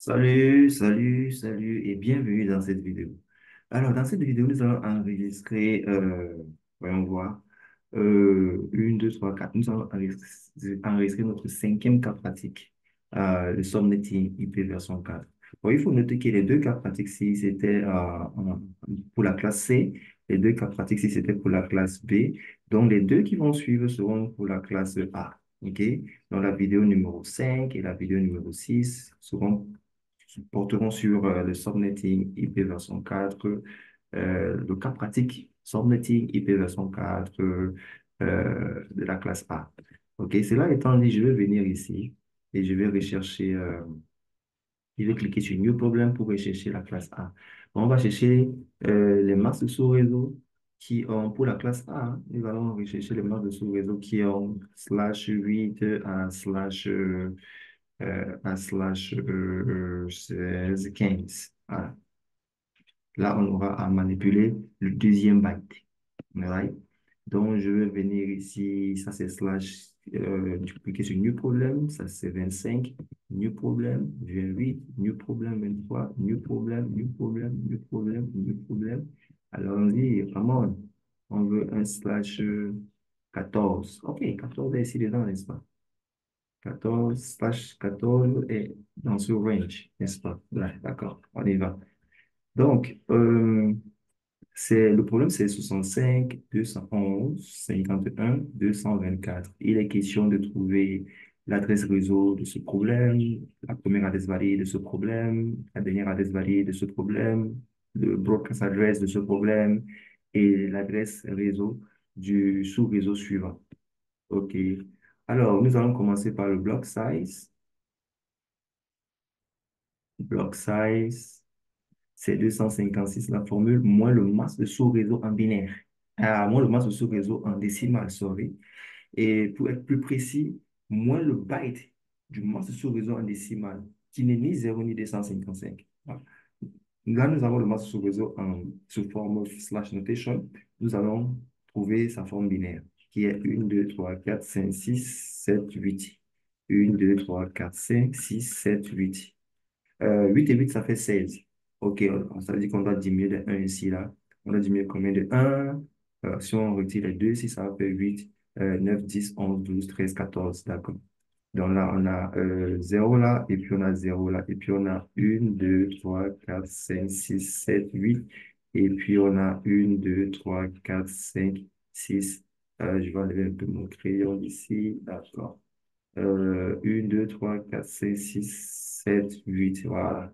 Salut et bienvenue dans cette vidéo. Alors, dans cette vidéo, nous allons enregistrer, voyons voir, 1, 2, 3, 4. Nous allons enregistrer notre cinquième cas pratique, le Subnetting IP version 4. Bon, il faut noter que les deux cas pratiques, si c'était pour la classe C, les deux cas pratiques, si c'était pour la classe B, donc les deux qui vont suivre seront pour la classe A. OK? Donc, la vidéo numéro 5 et la vidéo numéro 6 porteront sur le subnetting IP version 4, le cas pratique subnetting IP version 4 de la classe A. OK, cela étant dit, je vais venir ici et je vais rechercher, je vais cliquer sur New Problem pour rechercher la classe A. On va chercher les masques de sous-réseau qui ont, pour la classe A, nous allons rechercher les masques de sous-réseau qui ont /8 à /16, 15. Voilà. Là, on aura à manipuler le deuxième byte. Right? Donc, je vais venir ici, ça c'est je cliquer sur New Problem, ça c'est 25, New Problem, 28, New Problem, 23, New Problem, New Problem, New Problem, New Problem. Alors, on dit, vraiment, on veut un /14. OK, 14 est ici dedans, n'est-ce pas? 14/14 est dans ce range, n'est-ce pas? Ouais, d'accord, on y va. Donc, le problème, c'est 65, 211, 51, 224. Il est question de trouver l'adresse réseau de ce problème, la première adresse valide de ce problème, la dernière adresse valide de ce problème, le broadcast address de ce problème et l'adresse réseau du sous-réseau suivant. OK. Alors, nous allons commencer par le block size. Block size, c'est 256 la formule, moins le masse de sous-réseau en binaire. Moins le masse de sous-réseau en décimal, sorry. Et pour être plus précis, moins le byte du masse de sous-réseau en décimal, qui n'est ni 0 ni 255. Voilà. Là, nous avons le masse de sous-réseau sous forme slash notation. Nous allons trouver sa forme binaire, qui est 1, 2, 3, 4, 5, 6, 7, 8. 1, 2, 3, 4, 5, 6, 7, 8. 8 et 8, ça fait 16. OK, ça veut dire qu'on doit diminuer de un ici, là. On doit diminuer combien de un. Si on retire les 2 ici, ça va faire 8, 9, 10, 11, 12, 13, 14. D'accord. Donc là, on a 0 là, et puis on a 0 là, et puis on a 1, 2, 3, 4, 5, 6, 7, 8, et puis on a 1, 2, 3, 4, 5, 6. Je vais enlever un peu mon crayon ici. D'accord. 1, 2, 3, 4, 5, 6, 7, 8. Voilà.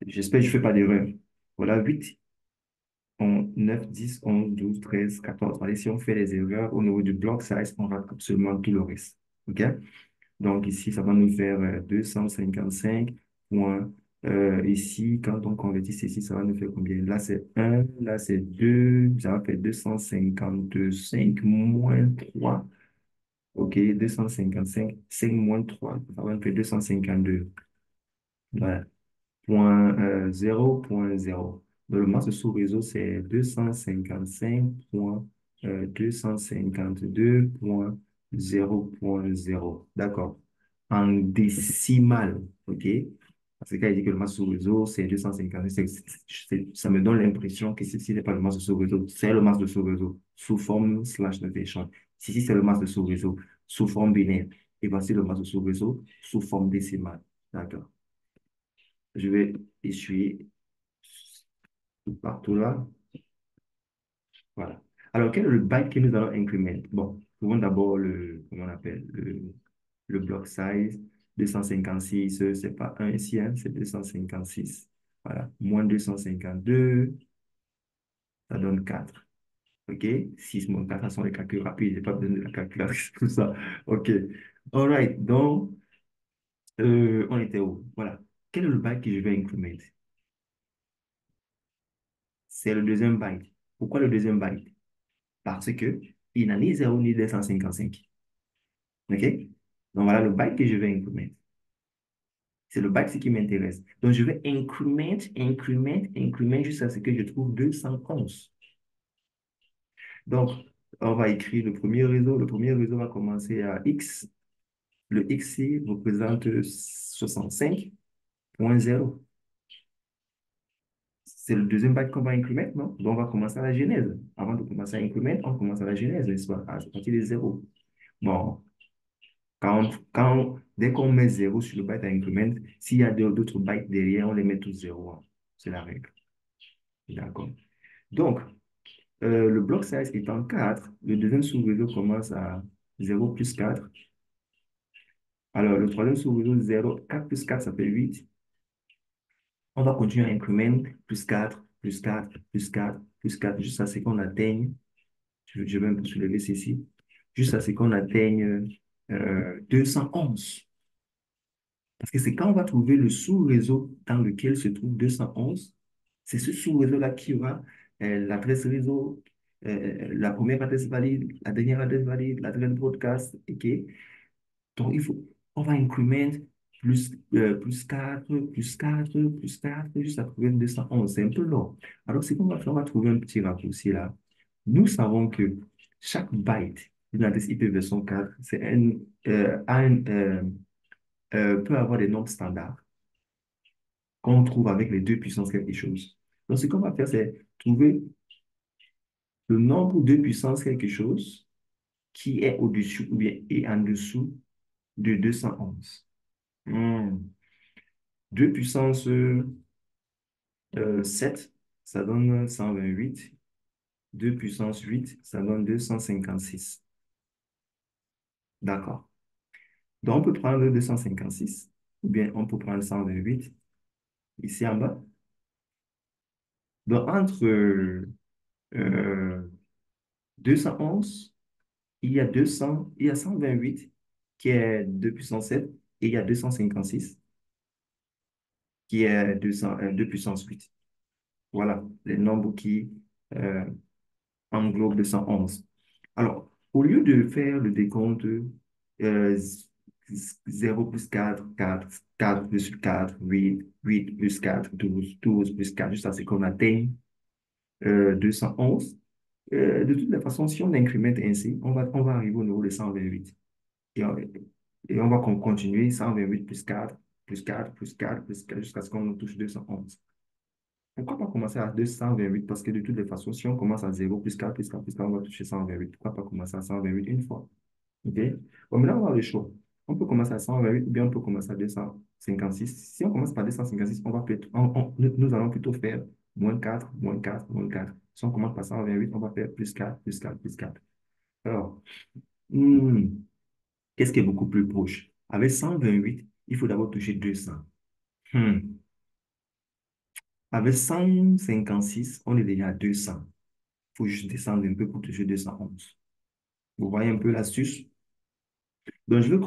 J'espère que je ne fais pas d'erreur. Voilà, 8, 9, 10, 11, 12, 13, 14. Allez, si on fait les erreurs au niveau du block size, on rate absolument tout le reste. OK? Donc, ici, ça va nous faire 255 points. Ici, quand on convertit ceci, ça va nous faire combien? Là, c'est un, là, c'est 2. Ça va faire 255 moins 3. OK, 255, 5 moins 3, ça va nous faire 252. Voilà. Point 0. Donc, le masse sous réseau, c'est 255.252.0.0. D'accord. En décimal, OK? Parce que quand il dit que le masse sous réseau, c'est 255, ça me donne l'impression que ceci n'est pas le masse de sous réseau, c'est le masse de sous réseau sous forme slash notation. Si c'est le masse de sous réseau sous forme binaire. Et voici le masse de sous réseau sous forme décimale. D'accord. Je vais essuyer tout partout là. Voilà. Alors, quel est le byte que nous allons increment? Bon, trouvons d'abord comment on appelle, le block size. 256, c'est pas un ici, hein, c'est 256. Voilà. Moins 252, ça donne 4. OK? 6 moins 4, ça sont les calculs rapides. Je n'ai pas besoin de la calculatrice, tout ça. OK. All right. Donc, on était où? Voilà. Quel est le byte que je vais increment? C'est le deuxième byte. Pourquoi le deuxième byte? Parce que il n'a ni 0 ni 255. OK? Donc voilà le byte que je vais increment. C'est le byte qui m'intéresse. Donc je vais increment jusqu'à ce que je trouve 211. Donc on va écrire le premier réseau. Le premier réseau va commencer à X. Le X représente 65. point zéro. C'est le deuxième byte qu'on va incrémenter, non? Donc, on va commencer à la genèse. Avant de commencer à incrémenter, on commence à la genèse, n'est-ce pas? À partir de zéro. Bon, dès qu'on met zéro sur le byte à incrément, s'il y a d'autres bytes derrière, on les met tous zéro, hein. C'est la règle. D'accord. Donc, le block size étant 4, le deuxième sous-réseau commence à 0 plus 4. Alors, le troisième sous-réseau, 0, 4 plus 4, ça fait 8. On va continuer à incrément, plus 4, plus 4, plus 4, plus 4, jusqu'à ce qu'on atteigne, je vais un peu soulever ceci, jusqu'à ce qu'on atteigne 211. Parce que c'est quand on va trouver le sous-réseau dans lequel se trouve 211, c'est ce sous-réseau-là qui aura l'adresse réseau, la première adresse valide, la dernière adresse valide, l'adresse broadcast, OK? Donc, on va incrément plus 4, plus 4, plus 4, jusqu'à trouver 211. C'est un peu long. Alors, ce qu'on va faire, on va trouver un petit raccourci là. Nous savons que chaque byte d'une adresse IP version 4, peut avoir des nombres standards qu'on trouve avec les deux puissances quelque chose. Donc, ce qu'on va faire, c'est trouver le nombre de puissance quelque chose qui est au-dessus ou bien est en dessous de 211. 2 puissance 7, ça donne 128. 2 puissance 8, ça donne 256. D'accord. Donc, on peut prendre 256 ou bien on peut prendre 128 ici en bas. Donc, entre euh, 211, il y a 128 qui est 2 puissance 7 et il y a 256 qui est 2 puissance 8. Voilà les nombres qui euh, englobent 211. Alors, au lieu de faire le décompte 0 plus 4, 4, 4 plus 4, 8, 8 plus 4, 12, 12 plus 4, jusqu'à ce qu'on atteigne 211, de toutes les façons, si on incrémente ainsi, on va arriver au niveau de 128. Et on, et on va continuer 128 plus 4, plus 4, plus 4, plus 4, jusqu'à ce qu'on touche 211. Pourquoi pas commencer à 228? Parce que de toutes les façons, si on commence à 0 plus 4, plus 4, plus 4, on va toucher 128. Pourquoi pas commencer à 128 une fois? OK? Bon, maintenant, on a le choix. On peut commencer à 128 ou bien on peut commencer à 256. Si on commence par 256, nous allons plutôt faire moins 4, moins 4, moins 4. Si on commence par 128, on va faire plus 4, plus 4, plus 4. Alors, hmm, qu'est-ce qui est beaucoup plus proche? Avec 128, il faut d'abord toucher 200. Hmm. Avec 156, on est déjà à 200. Il faut juste descendre un peu pour toucher 211. Vous voyez un peu l'astuce? Donc, je veux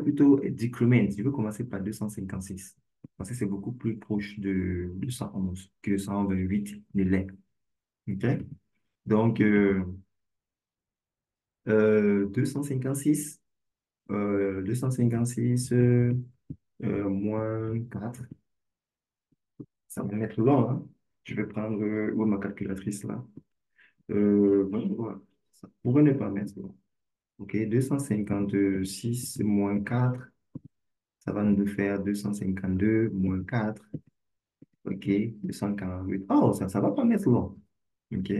plutôt decrement. Je veux commencer par 256. Parce que c'est beaucoup plus proche de 211 que 128 ne l'est. OK? Donc, 256, 256 moins 4. Ça va mettre long, hein? Je vais prendre ma calculatrice là. Bon, voilà. Ça pourrait ne pas mettre long. OK, 256 moins 4, ça va nous faire 252 moins 4. OK, 248. Oh, ça va pas mettre long. OK,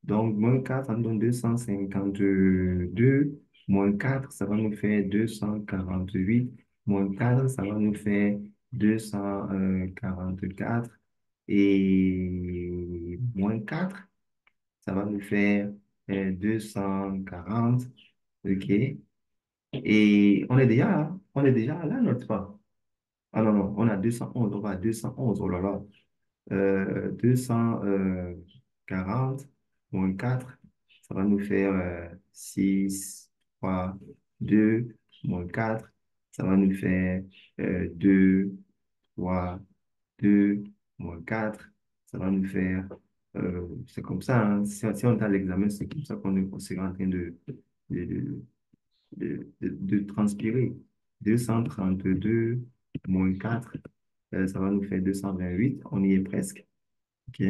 donc moins 4, ça nous donne 252. Moins 4, ça va nous faire 248. Moins 4, ça va nous faire 244. Et moins 4, ça va nous faire 240. OK. Et on est déjà là, notre part. Ah non, non, on a 211, on va à 211, oh là là. 240 moins 4, ça va nous faire 6, 3, 2, moins 4, ça va nous faire 2, 3, 2, moins 4, ça va nous faire, c'est comme ça, hein. Si on est à l'examen, c'est comme ça qu'on sera en train de, de transpirer. 232 moins 4, ça va nous faire 228. On y est presque. OK.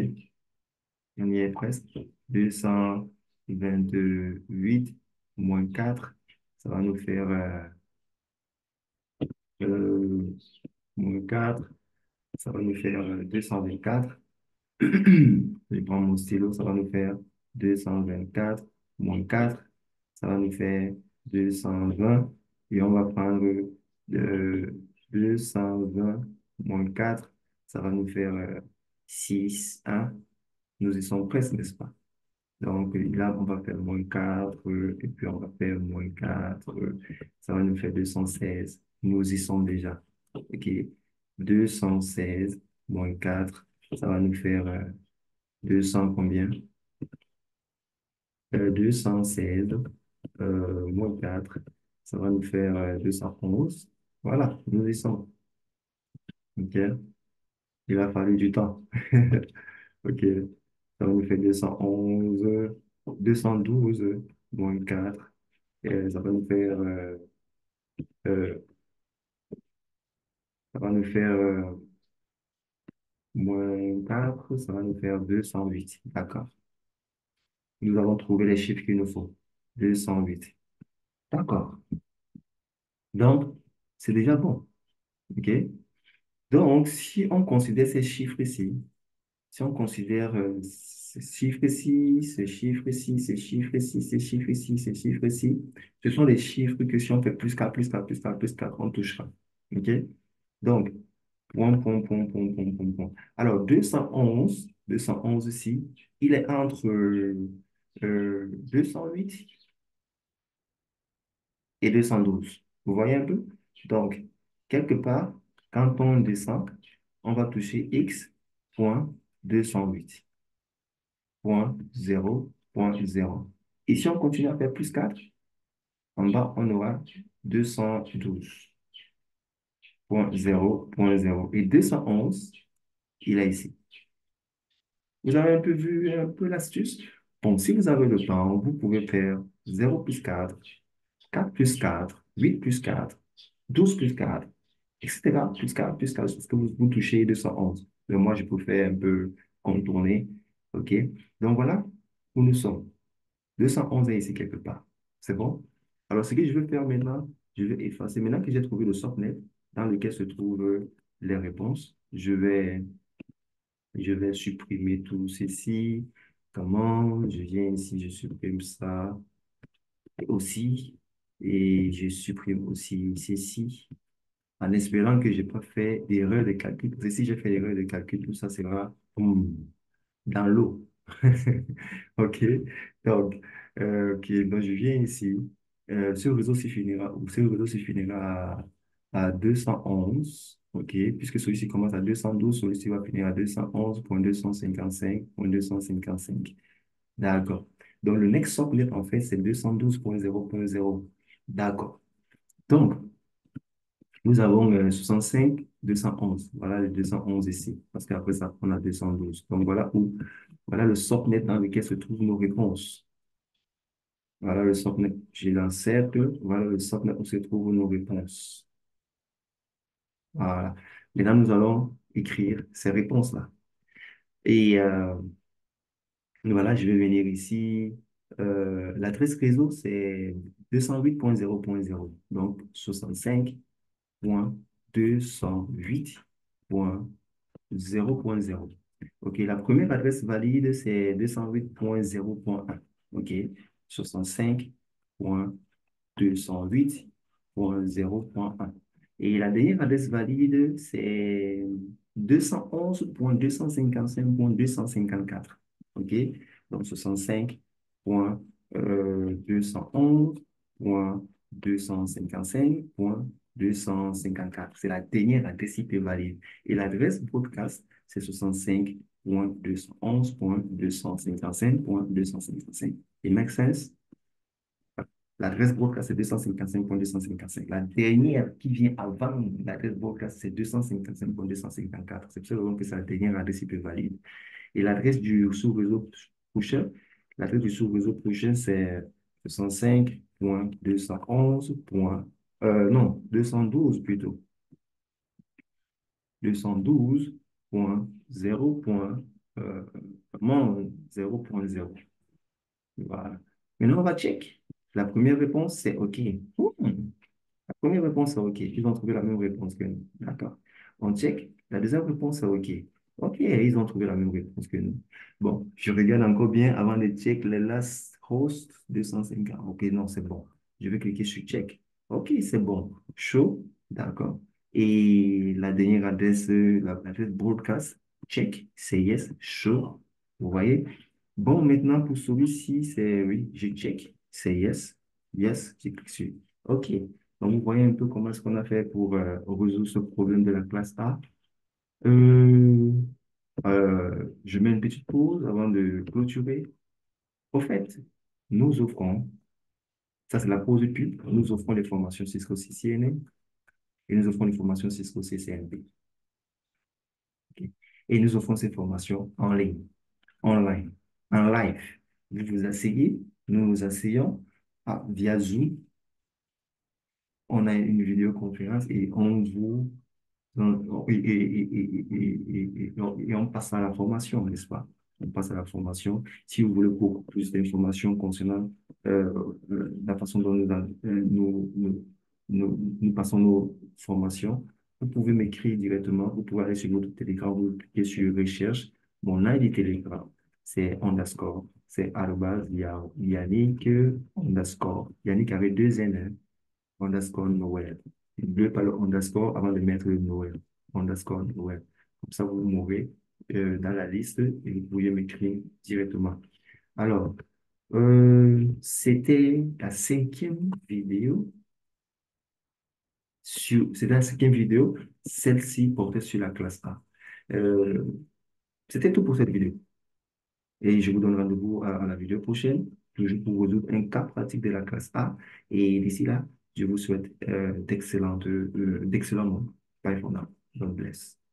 On y est presque. 228 moins 4, ça va nous faire euh, moins 4. Ça va nous faire 224. Je prends mon stylo, ça va nous faire 224 moins 4, ça va nous faire 220. Et on va prendre 220 moins 4, ça va nous faire 6, 1. Nous y sommes presque, n'est-ce pas? Donc là, on va faire moins 4, et puis on va faire moins 4, ça va nous faire 216. Nous y sommes déjà. OK. 216 moins 4, ça va nous faire 200 combien? 216 moins 4, ça va nous faire 211. Voilà, nous y sommes. OK. Il a fallu du temps. OK. Ça va nous faire 211, 212 moins 4. Ça va nous faire, euh, ça va nous faire moins 4, ça va nous faire 208. D'accord. Nous avons trouvé les chiffres qu'il nous faut. 208. D'accord. Donc, c'est déjà bon. OK? Donc, si on considère ces chiffres-ci, si on considère ces chiffres-ci, ces chiffres-ci, ces chiffres-ci, ces chiffres-ci, ces chiffres-ci, ce sont des chiffres que si on fait plus qu'à plus qu'à plus qu'à plus qu'à, on touchera. OK? Donc, point, point, point, point, point, point, point. Alors, 211 ici, il est entre 208 et 212. Vous voyez un peu? Donc, quelque part, quand on descend, on va toucher x point 208 point 0 point 0. Et si on continue à faire plus 4, en bas, on aura 212.0.0. Et 211, il est ici. Vous avez un peu vu un peu l'astuce? Bon, si vous avez le temps, vous pouvez faire 0 plus 4, 4 plus 4, 8 plus 4, 12 plus 4, etc. Plus 4, plus 4, parce que vous touchez 211. Mais moi, je peux faire un peu contourner. OK? Donc voilà où nous sommes. 211 est ici quelque part. C'est bon? Alors, ce que je vais faire maintenant, je vais effacer. Maintenant que j'ai trouvé le subnet dans lequel se trouvent les réponses, je vais supprimer tout ceci. Comment? Je viens ici, je supprime ça aussi. Et je supprime aussi ceci, en espérant que je n'ai pas fait d'erreur de calcul. Parce que si j'ai fait l'erreur de calcul, tout ça sera dans l'eau. OK. Donc, OK. Donc, je viens ici. Ce réseau-ci finira, ou ce réseau-ci finira à 211. OK. Puisque celui-ci commence à 212, celui-ci va finir à 211.255.255. D'accord. Donc, le next subnet, en fait, c'est 212.0.0. D'accord. Donc, nous avons 65, 211. Voilà le 211 ici. Parce qu'après ça, on a 212. Donc, voilà le subnet dans lequel se trouvent nos réponses. Voilà le subnet. J'ai l'encercle. Voilà le subnet où se trouvent nos réponses. Voilà. Maintenant, nous allons écrire ces réponses-là. Et voilà, je vais venir ici. L'adresse réseau, c'est 208.0.0. Donc, 65.208.0.0. OK, la première adresse valide, c'est 208.0.1. OK, 65.208.0.1. Et la dernière adresse valide, c'est 211.255.254. OK, donc 65.211.255.254. C'est la dernière adresse IP valide. Et l'adresse broadcast, c'est 65.211.255.255. It makes sense? L'adresse broadcast, c'est 255.255. La dernière qui vient avant l'adresse broadcast, c'est 255.254. C'est pour ça que c'est la dernière adresse IP valide. Et l'adresse du sous-réseau prochain, l'adresse du sous-réseau prochain, c'est 205.211. Non, 212 plutôt. 212.0. Vraiment 0.0. Voilà. Maintenant, on va check. La première réponse, c'est OK. La première réponse, c'est OK. Ils ont trouvé la même réponse que nous. D'accord. On check. La deuxième réponse, c'est OK. OK, ils ont trouvé la même réponse que nous. Bon, je regarde encore bien avant de check les last host 250. OK, non, c'est bon. Je vais cliquer sur check. OK, c'est bon. Show, d'accord. Et la dernière adresse, l'adresse broadcast, check, c'est yes, show. Vous voyez? Bon, maintenant pour celui-ci, c'est oui, je check, c'est yes, yes, je clique sur. OK. Donc, vous voyez un peu comment est-ce qu'on a fait pour résoudre ce problème de la classe A. Euh, je mets une petite pause avant de clôturer. Au fait, nous offrons, ça c'est la pause de pub, nous offrons les formations Cisco CCNA et nous offrons les formations Cisco CCNP. OK. Et nous offrons ces formations en ligne, online, en live. Vous vous asseyez, nous nous asseyons via Zoom. On a une vidéoconférence et on vous et on passe à la formation, n'est-ce pas? On passe à la formation. Si vous voulez beaucoup plus d'informations concernant la façon dont nous passons nos formations, vous pouvez m'écrire directement. Vous pouvez aller sur votre Telegram, vous cliquez sur recherche. Mon ID Telegram, c'est underscore. C'est arrobase Yannick underscore. Yannick avec deux N, hein, underscore Noël. N'oubliez pas le underscore avant de mettre le Noël. Underscore Noël. Comme ça, vous mourrez dans la liste et vous pouvez m'écrire directement. Alors, c'était la cinquième vidéo. C'était la cinquième vidéo. Celle-ci portait sur la classe A. Euh, C'était tout pour cette vidéo. Et je vous donne rendez-vous à la vidéo prochaine, toujours pour résoudre un cas pratique de la classe A. Et d'ici là, je vous souhaite d'excellents moments. Bye for now. God bless.